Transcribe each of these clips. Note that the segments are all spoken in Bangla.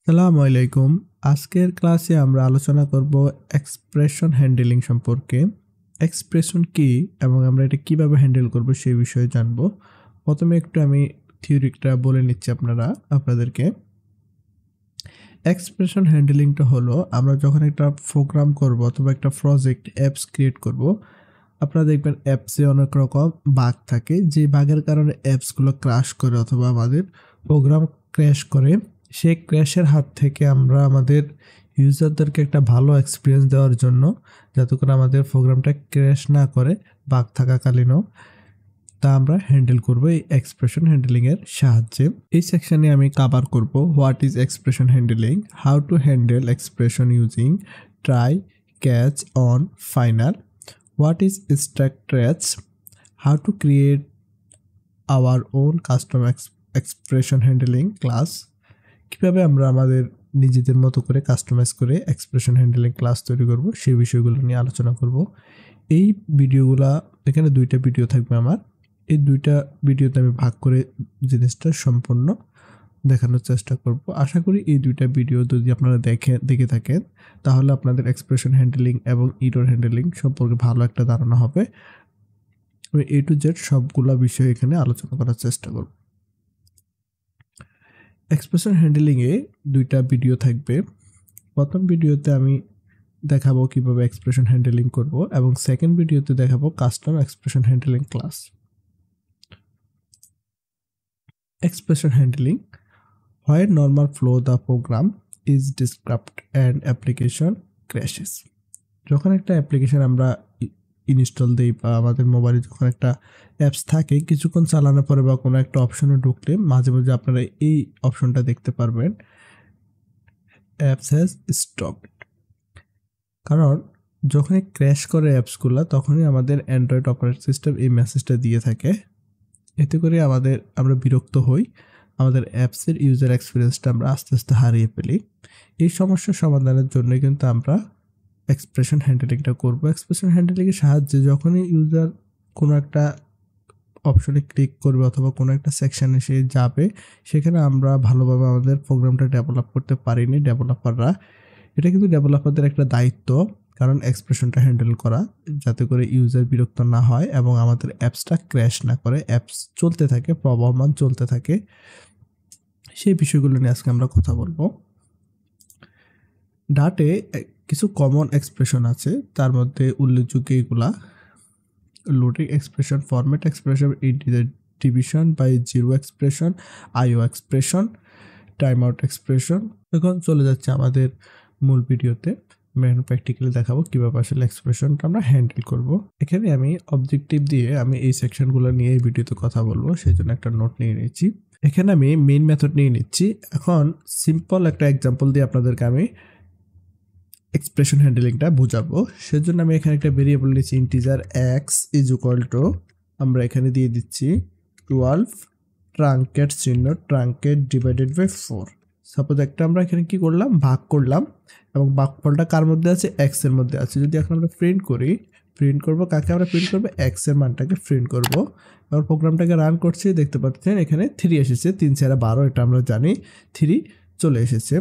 আসসালামু আলাইকুম। আজকের ক্লাসে আমরা আলোচনা করব এক্সপ্রেশন হ্যান্ডলিং সম্পর্কে। এক্সপ্রেশন কি এবং আমরা এটা কিভাবে হ্যান্ডেল করব সেই বিষয়ে জানব। প্রথমে একটু আমি থিওরিটা বলে নিচ্ছি আপনাদেরকে। এক্সপ্রেশন হ্যান্ডলিংটা হলো আমরা যখন একটা প্রোগ্রাম করব অথবা একটা প্রজেক্ট অ্যাপস ক্রিয়েট করব, আপনারা দেখবেন অ্যাপসে অনেক রকম বাগ থাকে, যে বাগের কারণে অ্যাপসগুলো ক্র্যাশ করে অথবা আমাদের প্রোগ্রাম ক্র্যাশ করে। সেই ক্র্যাশের হাত থেকে আমরা আমাদের ইউজারদেরকে একটা ভালো এক্সপিরিয়েন্স দেওয়ার জন্য, যাতে করে আমাদের প্রোগ্রামটা ক্র্যাশ না করে বাগ থাকাকালীনও, তা আমরা হ্যান্ডেল করব এই এক্সপ্রেশন হ্যান্ডলিংয়ের সাহায্যে। এই সেকশনে আমি কভার করব what is expression handling, how to handle expression using try, catch, on, final, what is stack trace, how to create our own custom expression handling class, কিভাবে আমরা আমাদের নিজেদের মতো করে কাস্টমাইজ করে এক্সপ্রেশন হ্যান্ডলিং ক্লাস তৈরি করব সেই বিষয়গুলো নিয়ে আলোচনা করব। এই ভিডিওগুলা, এখানে দুইটা ভিডিও থাকবে আমার, এই দুইটা ভিডিওতে আমি ভাগ করে জিনিসটা সম্পূর্ণ দেখানোর চেষ্টা করব। আশা করি এই দুইটা ভিডিও যদি আপনারা দেখে থাকেন তাহলে আপনাদের এক্সপ্রেশন হ্যান্ডলিং এবং এরর হ্যান্ডলিং সম্পর্কে ভালো একটা ধারণা হবে। আমি A to Z সবগুলা বিষয় এখানে আলোচনা করার চেষ্টা করব। এক্সপ্রেশন হ্যান্ডলিংয়ে দুইটা ভিডিও থাকবে। প্রথম ভিডিওতে আমি দেখাবো কিভাবে এক্সপ্রেশন হ্যান্ডলিং করব এবং সেকেন্ড ভিডিওতে দেখাবো custom expression handling class. Expression handling, where normal flow the program is disrupt and application crashes. যখন একটা অ্যাপ্লিকেশন আমরা ইনস্টল দিই বা আমাদের মোবাইলে যখন একটা অ্যাপস থাকে, কিছুক্ষণ চালানোর পরে বা কোনো একটা অপশনে ঢুকলে মাঝে মাঝে আপনারা এই অপশনটা দেখতে পারবেন, অ্যাপস হ্যাজ স্টপড। কারণ যখনই ক্র্যাশ করে অ্যাপসগুলো তখনই আমাদের অ্যান্ড্রয়েড অপারেটিং সিস্টেম এই মেসেজটা দিয়ে থাকে। এতে করে আমরা বিরক্ত হই, আমাদের অ্যাপসের ইউজার এক্সপিরিয়েন্সটা আমরা আস্তে আস্তে হারিয়ে ফেলি। এই সমস্যার সমাধানের জন্য কিন্তু আমরা এক্সপ্রেশন হ্যান্ডলিংটা করব। এক্সপ্রেশন হ্যান্ডলিংয়ের সাহায্যে যখনই ইউজার কোনো একটা অপশনে ক্লিক করবে অথবা কোনো একটা সেকশানে সে যাবে, সেখানে আমরা ভালোভাবে আমাদের প্রোগ্রামটা ডেভেলপ করতে পারিনি ডেভেলপাররা। এটা কিন্তু ডেভেলপারদের একটা দায়িত্ব, কারণ এক্সপ্রেশনটা হ্যান্ডেল করা, যাতে করে ইউজার বিরক্ত না হয় এবং আমাদের অ্যাপসটা ক্র্যাশ না করে, অ্যাপস চলতে থাকে, প্রবহমান চলতে থাকে। সেই বিষয়গুলো নিয়ে আজকে আমরা কথা বলবো। ডাটে কিছু কমন এক্সপ্রেশন আছে, তার মধ্যে উল্লেখযোগ্য এগুলা: loading expression, format expression, integer division by zero expression, IO expression, time out expression. এখন চলে যাচ্ছে আমাদের মূল ভিডিওতে। প্র্যাকটিক্যালি দেখাবো কীভাবে আসলে এক্সপ্রেশনটা আমরা হ্যান্ডেল করব। এখানে আমি অবজেক্টিভ দিয়ে আমি এই সেকশনগুলো নিয়ে এই ভিডিওতে কথা বলবো, সেই জন্য একটা নোট নিয়ে নিয়েছি। এখানে আমি মেইন মেথড নিয়ে নিচ্ছি। এখন সিম্পল একটা এক্সাম্পল দিয়ে আপনাদেরকে আমি এক্সপ্রেশন হ্যান্ডলিংটা বোঝাবো। সেজন্য আমি এখানে একটা ভেরিয়েবল নিচ্ছি, integer x is equal to, আমরা এখানে দিয়ে দিচ্ছি 12 ট্রাঙ্কেট চিহ্ন, ট্রাঙ্কেট ডিভাইডেড বাই 4। সাপোজ একটা আমরা এখানে কি করলাম, ভাগ করলাম এবং ভাগফলটা কার মধ্যে আছে, এক্স এর মধ্যে আছে। যদি এখন আমরা প্রিন্ট করি, প্রিন্ট করব কাকে, আমরা প্রিন্ট করবো এক্স এর মানটাকে প্রিন্ট করব। এবার প্রোগ্রামটাকে রান করছি, দেখতে পাচ্ছেন এখানে 3 এসেছে, 3 × 12, এটা আমরা জানি 3 চলে এসেছে।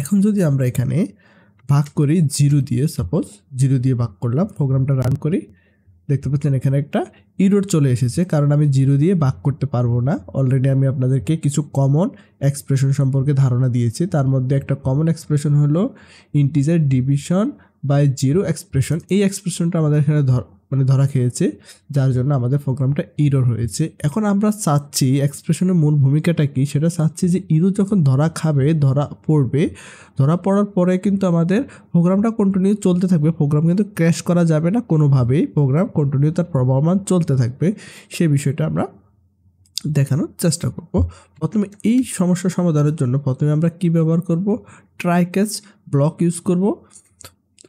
এখন যদি আমরা এখানে ভাগ করি 0 দিয়ে, সাপোজ 0 দিয়ে ভাগ করলাম, প্রোগ্রামটা রান করি, দেখতে পাচ্ছেন এখানে একটা এরর চলে এসেছে, কারণ আমি 0 দিয়ে ভাগ করতে পারবো না। অলরেডি আমি আপনাদেরকে কিছু কমন এক্সপ্রেশন সম্পর্কে ধারণা দিয়েছি, তার মধ্যে একটা কমন এক্সপ্রেশন হলো integer division by zero expression. এই এক্সপ্রেশনটা আমাদের এখানে ধরা খেয়েছে, যার জন্য আমাদের প্রোগ্রামটা এরর হয়েছে। এখন আমরা চাচ্ছি এক্সপ্রেশনের মূল ভূমিকাটা কি, সেটা চাচ্ছি যে এরর যখন ধরা পড়বে, ধরা পড়ার পরে কিন্তু আমাদের প্রোগ্রামটা কন্টিনিউ চলতে থাকবে, প্রোগ্রাম কিন্তু ক্র্যাশ করা যাবে না কোনোভাবেই, প্রোগ্রাম কন্টিনিউ তার প্রবহমান চলতে থাকবে। সেই বিষয়টা আমরা দেখানোর চেষ্টা করব। প্রথমে এই সমস্যা সমাধানের জন্য প্রথমে আমরা কি ব্যবহার করব, ট্রাই ক্যাচ ব্লক ইউজ করব।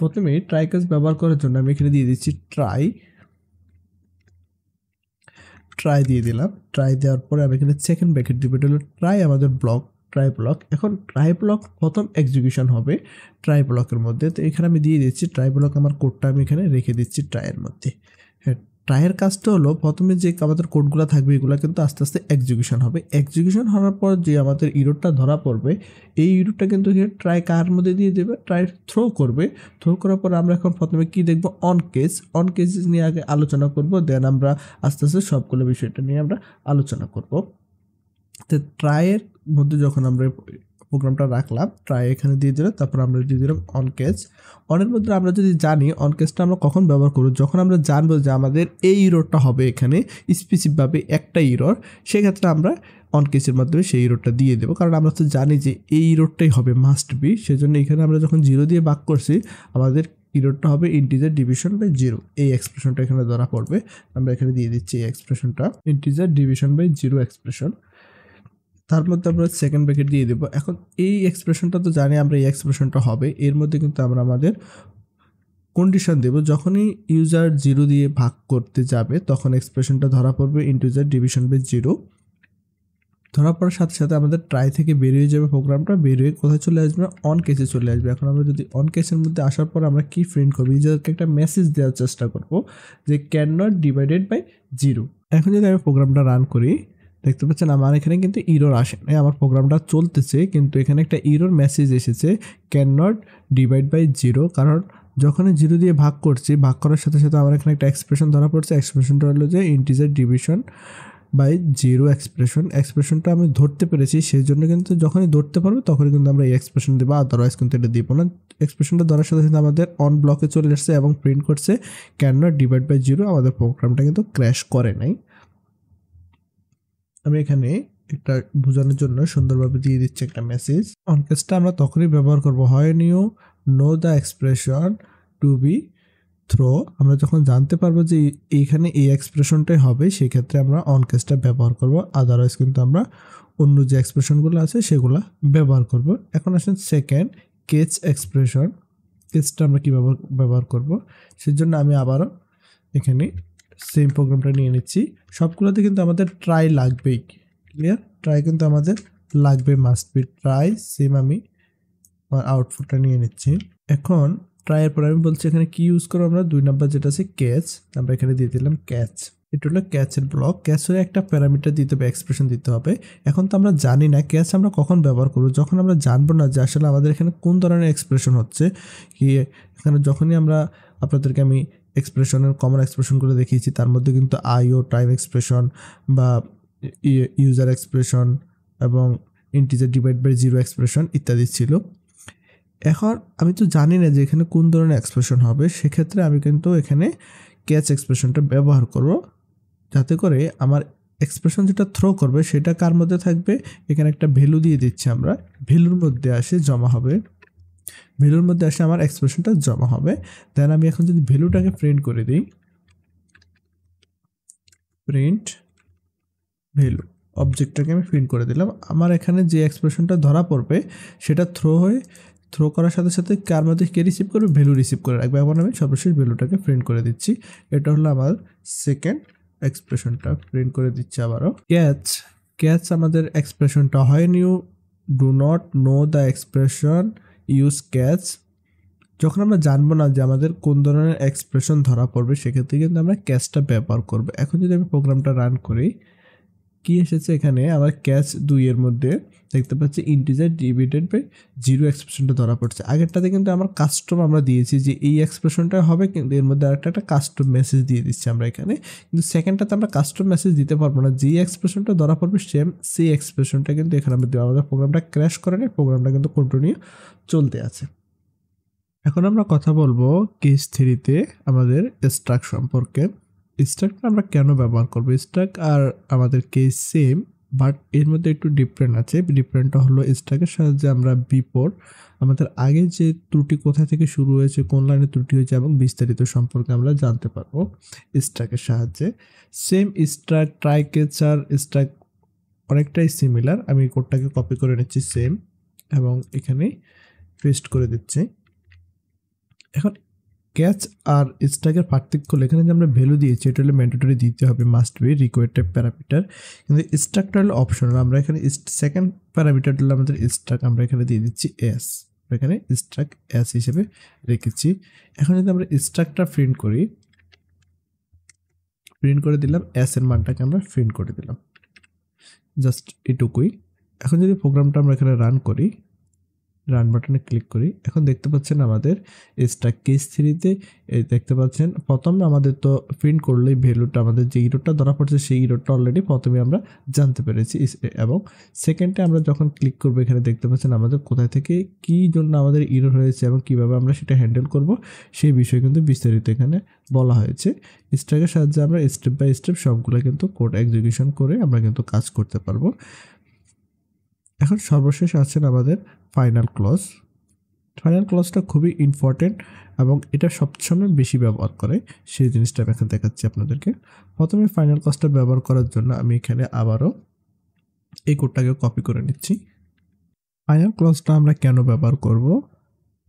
প্রথমে ট্রাই ক্যাচ ব্যবহার করার জন্য আমি এখানে দিয়ে দিচ্ছি ট্রাই দিয়ে দিলাম। ট্রাই দেওয়ার পরে আমি এখানে সেকেন্ড ব্র্যাকেট দিব, এটা হলো ট্রাই আমাদের ব্লক, ট্রাই ব্লক। এখন ট্রাই ব্লক প্রথম এক্সিকিউশন হবে ট্রাই ব্লকের মধ্যে, তো এখানে আমি দিয়ে দিচ্ছি ট্রাই ব্লক, আমার কোডটা আমি এখানে রেখে দিচ্ছি ট্রাইয়ের মধ্যে। হ্যাঁ, ট্রাইয়ের কাজটা হলো প্রথমে যে আমাদের কোডগুলো থাকবে এগুলো কিন্তু আস্তে আস্তে এক্সিকিউশন হবে। এক্সিকিউশন হওয়ার পর যে আমাদের ইররটা ধরা পড়বে এই ইররটা কিন্তু ট্রাই কার মধ্যে দিয়ে দেবে, ট্রাই থ্রো করবে। থ্রো করার পর আমরা এখন প্রথমে কি দেখব, অন কেস নিয়ে আগে আলোচনা করব, দেন আমরা আস্তে আস্তে সবগুলো বিষয়টা নিয়ে আমরা আলোচনা করব। তো ট্রাইয়ের মধ্যে যখন আমরা প্রোগ্রামটা রাখলাম, ট্রাই এখানে দিয়ে দিলাম, তারপর আমরা দিয়ে দিলাম অন কেস। অনের মধ্যে আমরা যদি জানি অন কেসটা আমরা কখন ব্যবহার করব, যখন আমরা জানবো যে আমাদের এই ইররটা হবে এখানে স্পেসিফিকভাবে একটা ইরর, সেক্ষেত্রে আমরা অন কেসের মাধ্যমে সেই ইররটা দিয়ে দেবো। কারণ আমরা তো জানি যে এই ইররটাই হবে, মাস্ট বি। সেজন্য এখানে আমরা যখন 0 দিয়ে ভাগ করছি আমাদের ইররটা হবে ইন্টিজার ডিভিশন বাই 0। এই এক্সপ্রেশনটা এখানে ধরা পড়বে, আমরা এখানে দিয়ে দিচ্ছি এই এক্সপ্রেশনটা, ইন্টিজার ডিভিশন বাই 0 এক্সপ্রেশন। তার মধ্যে আমরা সেকেন্ড ব্র্যাকেট দিয়ে দেবো। এখন এই এক্সপ্রেশনটা তো জানি আমরা, এই এক্সপ্রেশনটা হবে, এর মধ্যে কিন্তু আমরা আমাদের কন্ডিশন দেব। যখনই ইউজার 0 দিয়ে ভাগ করতে যাবে তখন এক্সপ্রেশনটা ধরা পড়বে ইন্টিজার ডিভিশন বাই 0। ধরা পড়ার সাথে সাথে আমাদের ট্রাই থেকে বেরিয়ে যাবে প্রোগ্রামটা, বেরিয়ে কোথায় চলে আসবে, অন কেসে চলে আসবে। এখন আমরা যদি অন কেসের মধ্যে আসার পর আমরা কি প্রিন্ট করবো, ইউজারকে একটা মেসেজ দেওয়ার চেষ্টা করব যে ক্যান নট ডিভাইডেড বাই 0। এখন যদি আমি প্রোগ্রামটা রান করি, দেখতে পাচ্ছেন আমার এখানে কিন্তু ইরর আসে নাই, আমার প্রোগ্রামটা চলতেছে কিন্তু এখানে একটা ইরর মেসেজ এসেছে ক্যান নট ডিভাইড বাই 0। কারণ যখনই 0 দিয়ে ভাগ করছি, ভাগ করার সাথে সাথে আমার এখানে একটা এক্সপ্রেশন ধরা পড়ছে। এক্সপ্রেশনটা হলো যে ইন্টিজার ডিভিশন বাই 0 এক্সপ্রেশনটা আমি ধরতে পেরেছি, সেই জন্য কিন্তু যখনই ধরতে পারবো তখনই কিন্তু আমরা এই এক্সপ্রেশন দেবো, আদারওয়াইজ কিন্তু এটা দিব না। এক্সপ্রেশনটা ধরার সাথে সাথে আমাদের অন ব্লকে চলে আসছে এবং প্রিন্ট করছে ক্যান নট ডিভাইড বাই 0। আমাদের প্রোগ্রামটা কিন্তু ক্র্যাশ করে নাই। আমি এখানে একটা বোঝানোর জন্য সুন্দরভাবে দিয়ে দিচ্ছি একটা মেসেজ। অন কেসটা আমরা তখনই ব্যবহার করব হয় new know the expression to be throw. আমরা যখন জানতে পারবো যে এইখানে এই এক্সপ্রেশনটাই হবে, সেই ক্ষেত্রে আমরা অন কেসটা ব্যবহার করব, আদারওয়াইজ কিন্তু আমরা অন্য যে এক্সপ্রেশনগুলো আছে সেগুলো ব্যবহার করব। এখন আসেন সেকেন্ড কেস এক্সপ্রেশন। কেসটা আমরা কীভাবে ব্যবহার করব, সেজন্য আমি আবারও এখানে সেম প্রোগ্রামটা নিয়ে নিচ্ছি। সবগুলোতে কিন্তু আমাদের ট্রাই লাগবেই, ক্লিয়ার? ট্রাই কিন্তু আমাদের লাগবে, মাস্ট বি ট্রাই। সেম আমি আমার আউটপুটটা নিয়ে নিচ্ছি। এখন ট্রাইয়ের পর আমি বলছি এখানে কি ইউজ করবো, আমরা 2 নাম্বার যেটা আছে ক্যাচ, আমরা এখানে দিয়ে দিলাম ক্যাচ। এটা হলো ক্যাচের ব্লক। ক্যাচ হয়ে একটা প্যারামিটার দিতে হবে, এক্সপ্রেশন দিতে হবে। এখন তো আমরা জানি না ক্যাচ আমরা কখন ব্যবহার করবো, যখন আমরা জানবো না যে আসলে আমাদের এখানে কোন ধরনের এক্সপ্রেশন হচ্ছে। কি এখানে যখনই আমরা আপনাদেরকে আমি এক্সপ্রেশনের কমন এক্সপ্রেশনগুলো দেখিয়েছি, তার মধ্যে কিন্তু আইও টাইম এক্সপ্রেশন বা ইউজার এক্সপ্রেশন এবং ইন্টিজার ডিভাইড বাই 0 এক্সপ্রেশন ইত্যাদি ছিল। এখন আমি তো জানি না যে এখানে কোন ধরনের এক্সপ্রেশন হবে, সেক্ষেত্রে আমি কিন্তু এখানে ক্যাচ এক্সপ্রেশনটা ব্যবহার করব, যাতে করে আমার এক্সপ্রেশন যেটা থ্রো করবে সেটা কার মধ্যে থাকবে, এখানে একটা ভ্যালু দিয়ে দিচ্ছি আমরা, ভ্যালুর মধ্যে আসে জমা হবে, ভ্যালুর মধ্যে আসে আমার এক্সপ্রেশনটা জমা হবে। দেন আমি এখন যদি ভ্যালুটাকে প্রিন্ট করে দিই, প্রিন্ট ভ্যালু অবজেক্টটাকে আমি প্রিন্ট করে দিলাম, আমার এখানে যে এক্সপ্রেশনটা ধরা পড়বে সেটা থ্রো করার সাথে সাথে কার মধ্যে কে রিসিভ করবে, ভ্যালু রিসিভ করে রাখবে। এখন আমি সর্বশেষ ভ্যালুটাকে প্রিন্ট করে দিচ্ছি। এটা হলো আমার সেকেন্ড এক্সপ্রেশনটা, প্রিন্ট করে দিচ্ছি আবারও। ক্যাচ আমাদের এক্সপ্রেশনটা হয় new do not know the expression use catch. যখন আমরা জানবো না যে আমাদের কোন ধরনের এক্সপ্রেশন ধরা পড়বে, সেক্ষেত্রে কিন্তু আমরা ক্যাচটা ব্যবহার করবো। এখন যদি আমি প্রোগ্রামটা রান করি, কি এসেছে এখানে আমার ক্যাচ 2 এর মধ্যে দেখতে পাচ্ছি ইন্টিজার ডিভাইডেড বাই 0 এক্সপ্রেশনটা ধরা পড়ছে। আগেরটাতে কিন্তু আমার কাস্টম আমরা দিয়েছি যে এই এক্সপ্রেশনটা হবে, কিন্তু এর মধ্যে আরেকটা কাস্টম মেসেজ দিয়ে দিচ্ছি আমরা এখানে। কিন্তু সেকেন্ডটাতে আমরা কাস্টম মেসেজ দিতে পারবো না, যে এক্সপ্রেশনটা ধরা পড়বে সেই এক্সপ্রেশনটা কিন্তু এখানে আমরা দেবো। আমাদের প্রোগ্রামটা ক্র্যাশ করে নেই, প্রোগ্রামটা কিন্তু কন্টিনিউ চলতে আছে। এখন আমরা কথা বলবো কেস 3-তে আমাদের স্ট্রাক সম্পর্কে। স্ট্রাকটা আমরা কেন ব্যবহার করবো, স্ট্রাক আর আমাদের কেস সেম, বাট এর মধ্যে একটু ডিফারেন্ট আছে। ডিফারেন্টটা হলো স্ট্রাকের সাহায্যে আমরা বিপর আমাদের আগে যে ত্রুটি কোথা থেকে শুরু হয়েছে, কোন লাইনে ত্রুটি হয়েছে এবং বিস্তারিত সম্পর্কে আমরা জানতে পারবো স্ট্রাকের সাহায্যে। সেম স্ট্রাক, ট্রাই কেস আর স্ট্রাক অনেকটাই সিমিলার। আমি কোডটাকে কপি করে নিচ্ছি সেম এবং এখানে পেস্ট করে দিচ্ছি। এখন ক্যাচ আর স্ট্রাকের পার্থক্য হলো এখানে যে আমরা ভ্যালু দিয়েছি এটা হলো ম্যান্ডেটরি দিতে হবে, must be required type parameter, কিন্তু স্ট্রাকটা হলো অপশনাল। আমরা এখানে সেকেন্ড প্যারামিটার হলো আমাদের স্ট্রাক, আমরা এখানে দিয়ে দিচ্ছি এস, এখানে স্ট্রাক এস হিসেবে রেখেছি। এখন যদি আমরা স্ট্রাকটা প্রিন্ট করি, প্রিন্ট করে দিলাম, এস এর মানটাকে আমরা প্রিন্ট করে দিলাম, জাস্ট এটুকুই। এখন যদি প্রোগ্রামটা আমরা এখানে রান করি, রান বাটনে ক্লিক করি, এখন দেখতে পাচ্ছেন আমাদের স্ট্যাক কেস 3-তে দেখতে পাচ্ছেন প্রথমে আমাদের তো প্রিন্ট করলেই ভ্যালুটা আমাদের যে ইরোরটা ধরা পড়ছে সেই ইরোরটা অলরেডি প্রথমে আমরা জানতে পেরেছি, এবং সেকেন্ডে আমরা যখন ক্লিক করবো এখানে দেখতে পাচ্ছেন আমাদের কোথায় থেকে কী জন্য আমাদের ইরোর হয়েছে এবং কীভাবে আমরা সেটা হ্যান্ডেল করব সেই বিষয়ে কিন্তু বিস্তারিত এখানে বলা হয়েছে। স্ট্যাকের সাহায্যে আমরা স্টেপ বাই স্টেপ সবগুলো কিন্তু কোড এক্সিকিউশন করে আমরা কিন্তু কাজ করতে পারবো। এখন সর্বশেষ আছেন আমাদের ফাইনাল ক্লজ। ফাইনাল ক্লজটা খুবই ইম্পর্টেন্ট এবং এটা সবসময় বেশি ব্যবহার করে, সেই জিনিসটা আমি এখন দেখাচ্ছি আপনাদেরকে। প্রথমে ফাইনাল ক্লজটা ব্যবহার করার জন্য আমি এখানে আবারও এই কোডটাকে কপি করে নিচ্ছি। ফাইনাল ক্লজটা আমরা কেন ব্যবহার করব?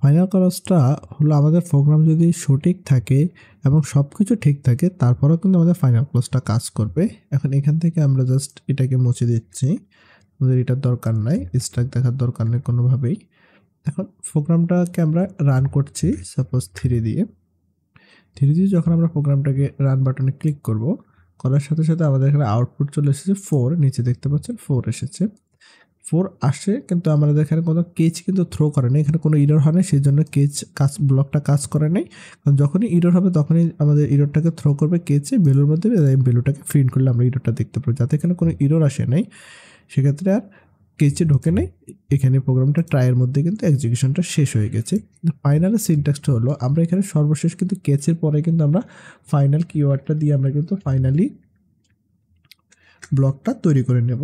ফাইনাল ক্লজটা হলো আমাদের প্রোগ্রাম যদি সঠিক থাকে এবং সব কিছু ঠিক থাকে তারপরেও কিন্তু আমাদের ফাইনাল ক্লজটা কাজ করবে। এখন এখান থেকে আমরা জাস্ট এটাকে মুছে দিচ্ছি, আমাদের এটার দরকার নাই, স্ট্যাক দেখার দরকার নেই কোনোভাবেই। এখন প্রোগ্রামটাকে আমরা রান করছি সাপোজ 3 দিয়ে যখন আমরা প্রোগ্রামটাকে রান বাটনে ক্লিক করব, করার সাথে সাথে আমাদের এখানে আউটপুট চলে এসেছে 4, নিচে দেখতে পাচ্ছেন 4 এসেছে। 4 আসে কিন্তু আমাদের এখানে কোনো কেচ কিন্তু থ্রো করে নাই, এখানে কোনো ইরর হয় না, সেই জন্য কেচ ব্লকটা কাজ করে নাই। কারণ যখনই ইরর হবে তখনই আমাদের ইররটাকে থ্রো করবে কেচে ভ্যালুর মধ্যে, ভ্যালুটাকে প্রিন্ট করলে আমরা ইররটা দেখতে পাবো। যাতে এখানে কোনো ইরর আসে নাই সেক্ষেত্রে আর কেচে ঢোকে নেই, এখানে প্রোগ্রামটা ট্রাইয়ের মধ্যে কিন্তু এক্সিকিউশনটা শেষ হয়ে গেছে। ফাইনালের সিনট্যাক্সটা হলো আমরা এখানে সর্বশেষ কিন্তু কেচের পরে কিন্তু আমরা ফাইনাল কিওয়ার্ডটা দিয়ে আমরা কিন্তু ফাইনালি ব্লকটা তৈরি করে নেব।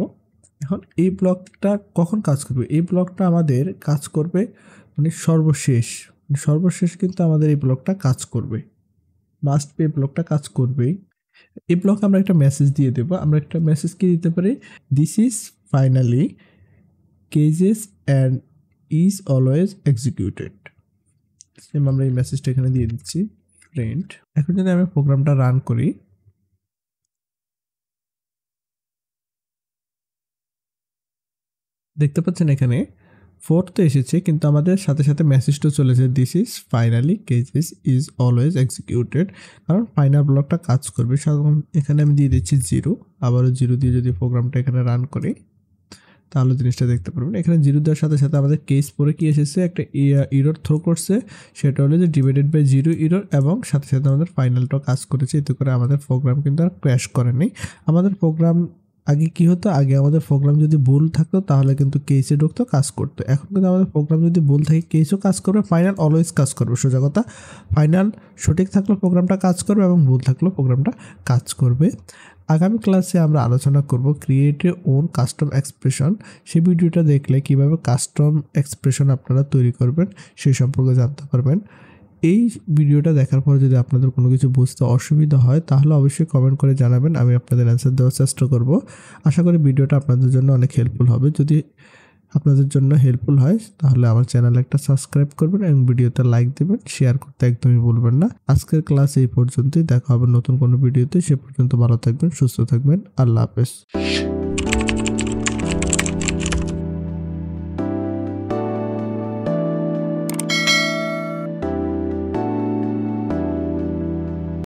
এখন এই ব্লকটা কখন কাজ করবে? এই ব্লকটা আমাদের কাজ করবে মানে সর্বশেষ কিন্তু আমাদের এই ব্লকটা কাজ করবে, মাস্ট বি ব্লকটা কাজ করবেই। এই ব্লক আমরা একটা মেসেজ দিয়ে দেবো, আমরা একটা মেসেজ কি দিতে পারি, this is finally কেজেস and is always executed. Same আমরা এই মেসেজটা এখানে দিয়ে দিচ্ছি প্রিন্ট। এখন যদি আমি প্রোগ্রামটা রান করি, দেখতে পাচ্ছেন এখানে 4 তো এসেছে কিন্তু আমাদের সাথে সাথে মেসেজটা চলেছে this is finally কেজেস is always executed, কারণ ফাইনাল ব্লকটা কাজ করবে। সাধারণ এখানে আমি দিয়ে দিচ্ছি 0, আবারও 0 দিয়ে যদি প্রোগ্রামটা এখানে রান করি তাহলে জিনিসটা দেখতে পারবেন। এখানে 0 দেওয়ার সাথে সাথে আমাদের কেস পরে কি এসেছে, একটা ইরর থ্রো করছে, সেটা হলো যে ডিভাইডেড বাই 0 ইরর, এবং সাথে সাথে আমাদের ফাইনালটাও কাজ করেছে। এতে করে আমাদের প্রোগ্রাম কিন্তু আর ক্র্যাশ করেনি। আমাদের প্রোগ্রাম আগে কি হতো, আগে আমাদের প্রোগ্রাম যদি ভুল থাকতো তাহলে কিন্তু কেসে ঢুকতো, কাজ করতো। এখন কিন্তু আমাদের প্রোগ্রাম যদি ভুল থাকে কেসও কাজ করবে, ফাইনাল অলওয়েজ কাজ করবে। সোজা কথা, ফাইনাল সঠিক থাকলেও প্রোগ্রামটা কাজ করবে এবং ভুল থাকলেও প্রোগ্রামটা কাজ করবে। আগামী ক্লাসে আমরা আলোচনা করব create a own custom expression. সেই ভিডিওটা দেখলে কিভাবে কাস্টম এক্সপ্রেশন আপনারা তৈরি করবেন সেই সম্পর্কে জানতে পারবেন। এই ভিডিওটা দেখার পর যদি আপনাদের কোনো কিছু বুঝতে অসুবিধা হয় তাহলে অবশ্যই কমেন্ট করে জানাবেন, আমি আপনাদের অ্যান্সার দেওয়ার চেষ্টা করব। আশা করি ভিডিওটা আপনাদের জন্য অনেক হেল্পফুল হবে। যদি আপনাদের জন্য হেল্পফুল হয় তাহলে আমার চ্যানেলে একটা সাবস্ক্রাইব করবেন এবং ভিডিওতে লাইক দেবেন, শেয়ার করতে একদমই ভুলবেন না। আজকের ক্লাস এই পর্যন্তই, দেখা হবে নতুন কোনো ভিডিওতে। সে পর্যন্ত ভালো থাকবেন, সুস্থ থাকবেন, আল্লাহ হাফেজ।